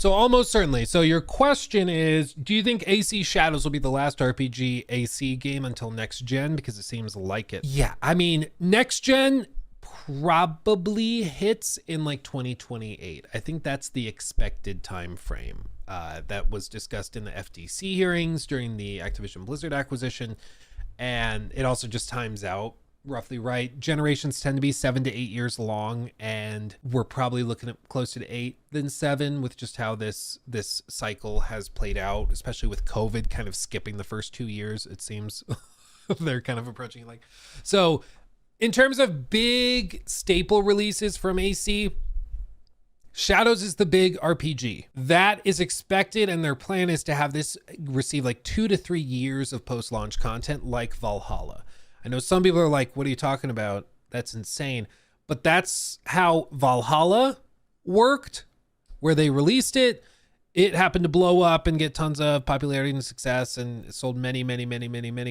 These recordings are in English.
So almost certainly. So your question is, do you think AC Shadows will be the last RPG AC game until next gen? Because it seems like it. Yeah, I mean, next gen probably hits in like 2028. I think that's the expected time frame that was discussed in the FTC hearings during the Activision Blizzard acquisition. And it also just times out roughly right. Generations tend to be 7 to 8 years long, and we're probably looking at closer to 8 than 7 with just how this cycle has played out, especially with COVID kind of skipping the first 2 years. It seems they're kind of approaching like so. In terms of big staple releases from AC, Shadows is the big RPG that is expected, and their plan is to have this receive like 2 to 3 years of post-launch content like Valhalla. I know some people are like, what are you talking about? That's insane. But that's how Valhalla worked, where they released it. It happened to blow up and get tons of popularity and success, and it sold many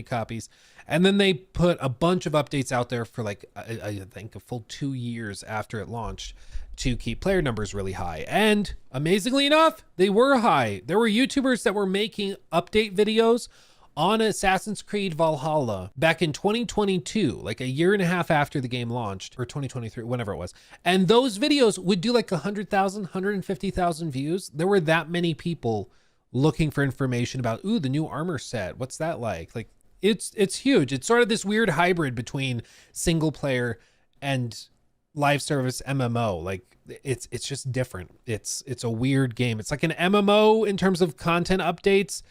copies. And then they put a bunch of updates out there for like, I think a full 2 years after it launched to keep player numbers really high. And amazingly enough, they were high. There were YouTubers that were making update videos on Assassin's Creed Valhalla back in 2022, like a year and a half after the game launched, or 2023, whenever it was. And those videos would do like 100,000, 150,000 views. There were that many people looking for information about, ooh, the new armor set. What's that like? Like it's huge. It's sort of this weird hybrid between single player and live service MMO. Like it's just different. It's a weird game. It's like an MMO in terms of content updates,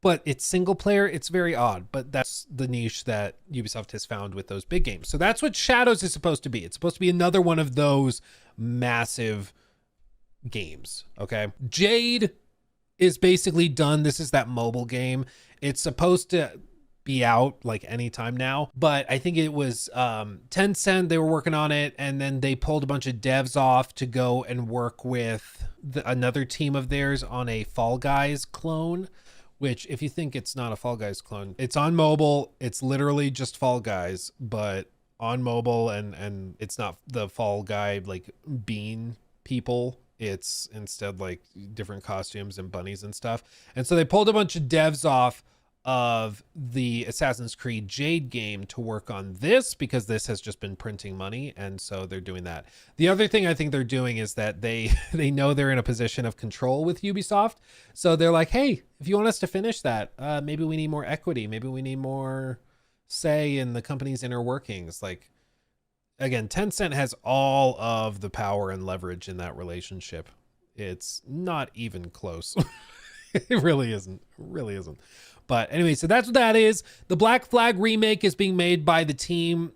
but it's single player. It's very odd, but that's the niche that Ubisoft has found with those big games. So that's what Shadows is supposed to be. It's supposed to be another one of those massive games. Okay. Jade is basically done. This is that mobile game. It's supposed to be out like anytime now, but I think it was Tencent, they were working on it, and then they pulled a bunch of devs off to go and work with another team of theirs on a Fall Guys clone, which if you think it's not a Fall Guys clone, it's on mobile. It's literally just Fall Guys, but on mobile, and it's not the Fall Guy like bean people. It's instead like different costumes and bunnies and stuff. And so they pulled a bunch of devs off of the Assassin's Creed Jade game to work on this, because this has just been printing money, and so they're doing that. The other thing I think they're doing is that they know they're in a position of control with Ubisoft, so they're like, hey, if you want us to finish that, maybe we need more equity, maybe we need more say in the company's inner workings. Like, again, Tencent has all of the power and leverage in that relationship. It's not even close. It really isn't. It really isn't. But anyway, so that's what that is. The Black Flag remake is being made by the team,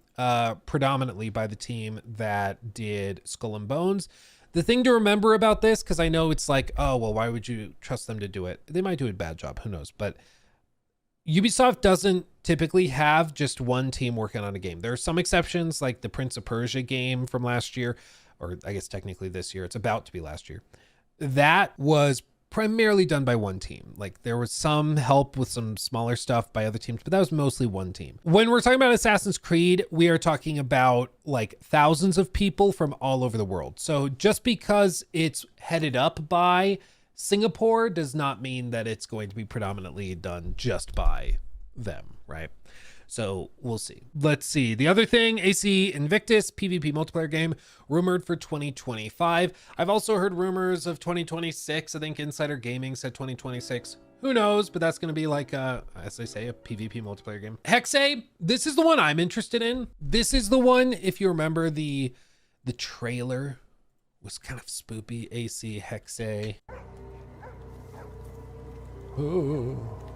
predominantly by the team that did Skull and Bones. The thing to remember about this, because I know it's like, oh, well, why would you trust them to do it? They might do a bad job. Who knows? But Ubisoft doesn't typically have just one team working on a game. There are some exceptions, like the Prince of Persia game from last year, or I guess technically this year. It's about to be last year. That was primarily done by one team. Like there was some help with some smaller stuff by other teams, but that was mostly one team. When we're talking about Assassin's Creed, we are talking about like thousands of people from all over the world. So just because it's headed up by Singapore does not mean that it's going to be predominantly done just by them, right? So we'll see. Let's see. The other thing, AC Invictus PvP multiplayer game rumored for 2025. I've also heard rumors of 2026. I think Insider Gaming said 2026. Who knows? But that's going to be like, as I say, a PvP multiplayer game. Hexe, this is the one I'm interested in. This is the one, if you remember, the trailer was kind of spoopy. AC Hexe. Oh.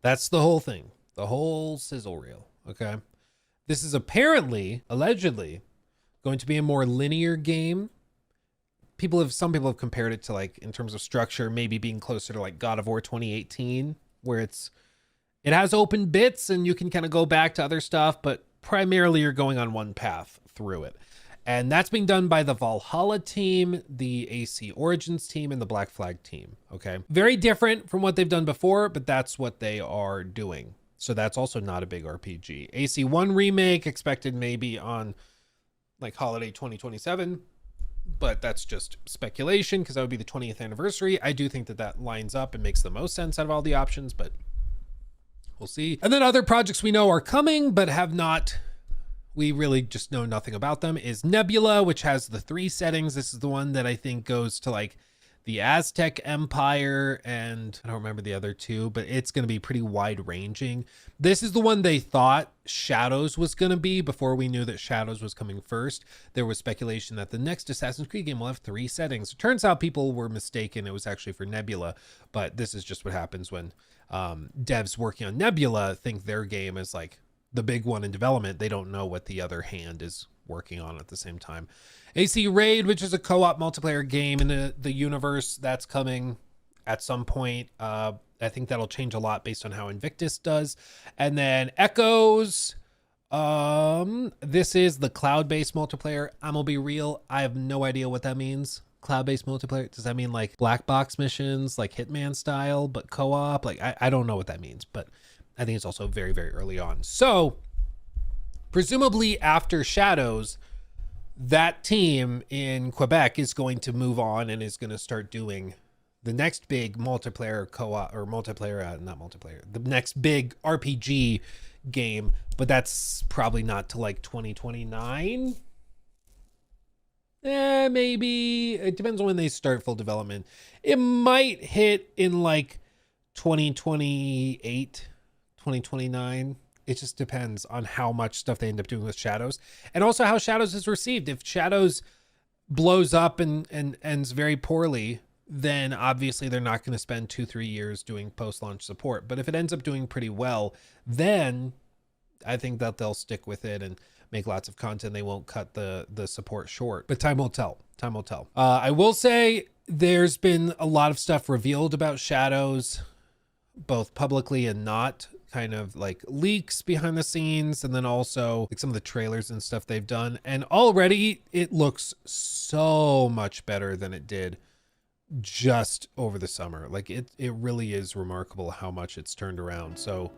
That's the whole thing, the whole sizzle reel, okay? This is apparently, allegedly, going to be a more linear game. Some people have compared it to, like, in terms of structure, maybe being closer to like God of War 2018, where it has open bits and you can kind of go back to other stuff, but primarily you're going on one path through it. And that's being done by the Valhalla team, the AC Origins team, and the Black Flag team. Okay. Very different from what they've done before, but that's what they are doing. So that's also not a big RPG. AC1 remake expected maybe on like holiday 2027, but that's just speculation because that would be the 20th anniversary. I do think that that lines up and makes the most sense out of all the options, but we'll see. And then other projects we know are coming, but have not, we really just know nothing about them, is Nebula, which has the 3 settings. This is the one that I think goes to like the Aztec Empire, and I don't remember the other 2, but it's going to be pretty wide ranging. This is the one they thought Shadows was going to be before we knew that Shadows was coming first. There was speculation that the next Assassin's Creed game will have 3 settings. It turns out people were mistaken. It was actually for Nebula, but this is just what happens when devs working on Nebula think their game is like the big one in development. They don't know what the other hand is working on at the same time. AC Raid, which is a co-op multiplayer game in the universe, that's coming at some point. I think that'll change a lot based on how Invictus does. And then Echoes, this is the cloud-based multiplayer. I'm gonna be real, I have no idea what that means. Cloud-based multiplayer, does that mean like black box missions, like Hitman style, but co-op? Like I don't know what that means, but I think it's also very, very early on. So presumably after Shadows, that team in Quebec is going to move on and is going to start doing the next big multiplayer co-op, or multiplayer, not multiplayer, the next big RPG game, but that's probably not till like 2029. Maybe. It depends on when they start full development. It might hit in like 2028, 2029. It just depends on how much stuff they end up doing with Shadows, and also how Shadows is received. If Shadows blows up and ends very poorly, then obviously they're not going to spend 2-3 years doing post-launch support. But if it ends up doing pretty well, then I think that they'll stick with it and make lots of content. They won't cut the support short, but time will tell. Time will tell. I will say there's been a lot of stuff revealed about Shadows, both publicly and not, kind of like leaks behind the scenes, and then also like some of the trailers and stuff they've done. And already it looks so much better than it did just over the summer. Like it really is remarkable how much it's turned around. So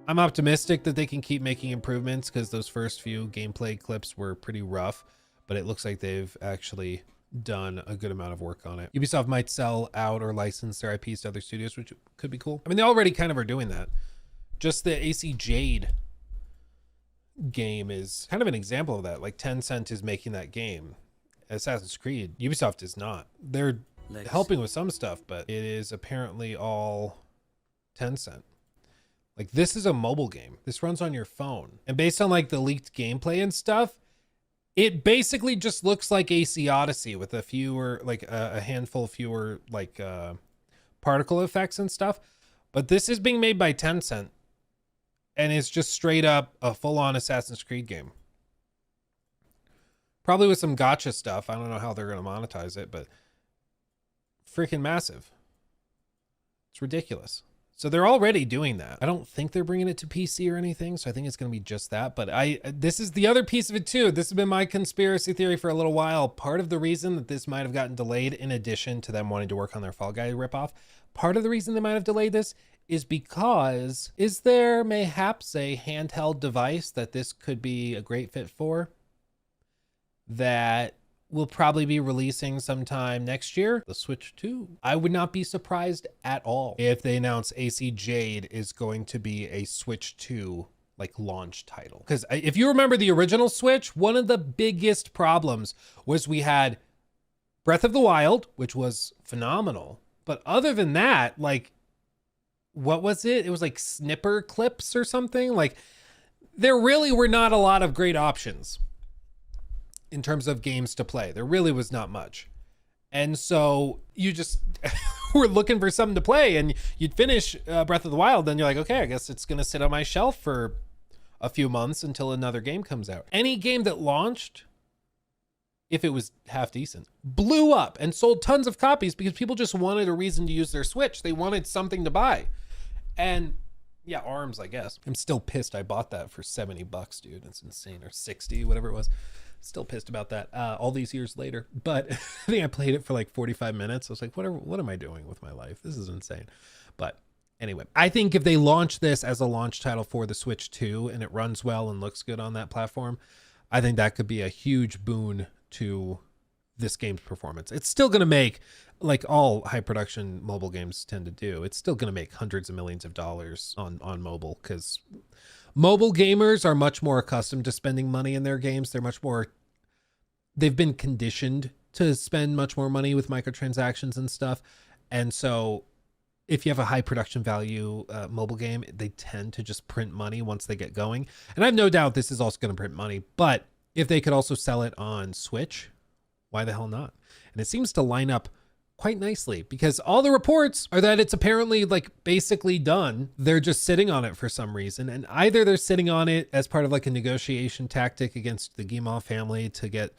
I'm optimistic that they can keep making improvements, because those first few gameplay clips were pretty rough, but it looks like they've actually done a good amount of work on it. Ubisoft might sell out or license their IPs to other studios, which could be cool. I mean, they already kind of are doing that. Just the AC Jade game is kind of an example of that. Like Tencent is making that game. Assassin's Creed, Ubisoft is not. They're helping with some stuff, but it is apparently all Tencent. Like, this is a mobile game. This runs on your phone. And based on like the leaked gameplay and stuff, it basically just looks like AC Odyssey with a fewer, like a handful fewer like particle effects and stuff. But this is being made by Tencent, and it's just straight up a full-on Assassin's Creed game. Probably with some gacha stuff. I don't know how they're going to monetize it, but freaking massive. It's ridiculous. So they're already doing that. I don't think they're bringing it to PC or anything, so I think it's going to be just that. But this is the other piece of it too. This has been my conspiracy theory for a little while. Part of the reason that this might have gotten delayed, in addition to them wanting to work on their Fall Guy ripoff, part of the reason they might have delayed this is because, is there mayhaps a handheld device that this could be a great fit for that will probably be releasing sometime next year? The Switch 2. I would not be surprised at all if they announce AC Jade is going to be a Switch 2 like launch title. Because if you remember the original Switch, one of the biggest problems was we had Breath of the Wild, which was phenomenal. But other than that, like, what was it? It was like snipper clips or something. Like, there really were not a lot of great options in terms of games to play. There really was not much. And so you just were looking for something to play, and you'd finish Breath of the Wild, then you're like, okay, I guess it's going to sit on my shelf for a few months until another game comes out. Any game that launched, if it was half decent, blew up and sold tons of copies because people just wanted a reason to use their Switch. They wanted something to buy. And yeah, ARMS, I guess. I'm still pissed I bought that for $70, dude. It's insane. Or 60, whatever it was. Still pissed about that all these years later. But I think I played it for like 45 minutes. I was like, what am I doing with my life? This is insane. But anyway, I think if they launch this as a launch title for the Switch 2 and it runs well and looks good on that platform, I think that could be a huge boon to this game's performance. It's still going to make, like all high production mobile games tend to do, it's still going to make hundreds of millions of dollars on mobile, because mobile gamers are much more accustomed to spending money in their games. They've been conditioned to spend much more money with microtransactions and stuff. And so if you have a high production value mobile game, they tend to just print money once they get going. And I have no doubt this is also going to print money, but if they could also sell it on Switch, why the hell not? And it seems to line up quite nicely, because all the reports are that it's apparently like basically done. They're just sitting on it for some reason. And either they're sitting on it as part of like a negotiation tactic against the Guillemot family to get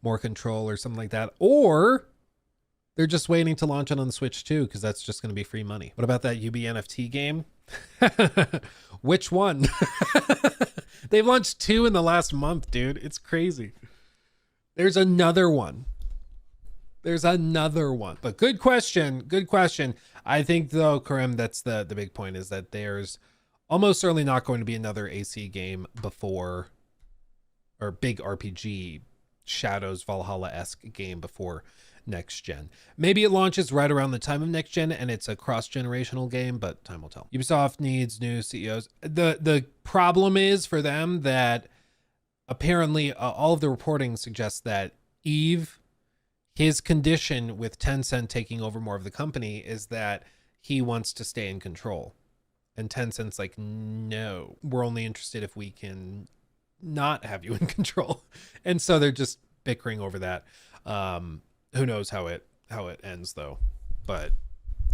more control or something like that, or they're just waiting to launch it on the Switch too, because that's just going to be free money. What about that UB NFT game? Which one? They've launched 2 in the last month, dude. It's crazy. There's another one. But good question. I think though, Karim, that's the big point, is that there's almost certainly not going to be another AC game before, or big RPG Shadows Valhalla-esque game before next gen. Maybe it launches right around the time of next gen and it's a cross-generational game, but time will tell. Ubisoft needs new CEOs. The problem is for them that apparently all of the reporting suggests that Yves, his condition with Tencent taking over more of the company is that he wants to stay in control. And Tencent's like, no, we're only interested if we can not have you in control. And so they're just bickering over that. Who knows how it ends though. But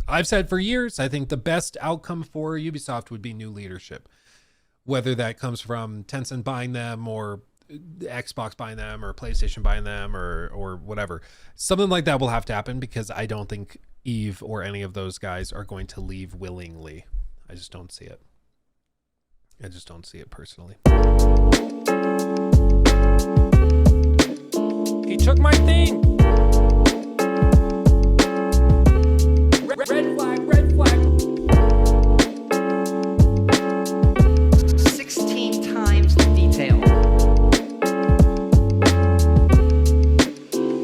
I've said for years, I think the best outcome for Ubisoft would be new leadership. Whether that comes from Tencent buying them or Xbox buying them or PlayStation buying them or whatever. Something like that will have to happen, because I don't think Yves or any of those guys are going to leave willingly. I just don't see it. Personally. He took my thing.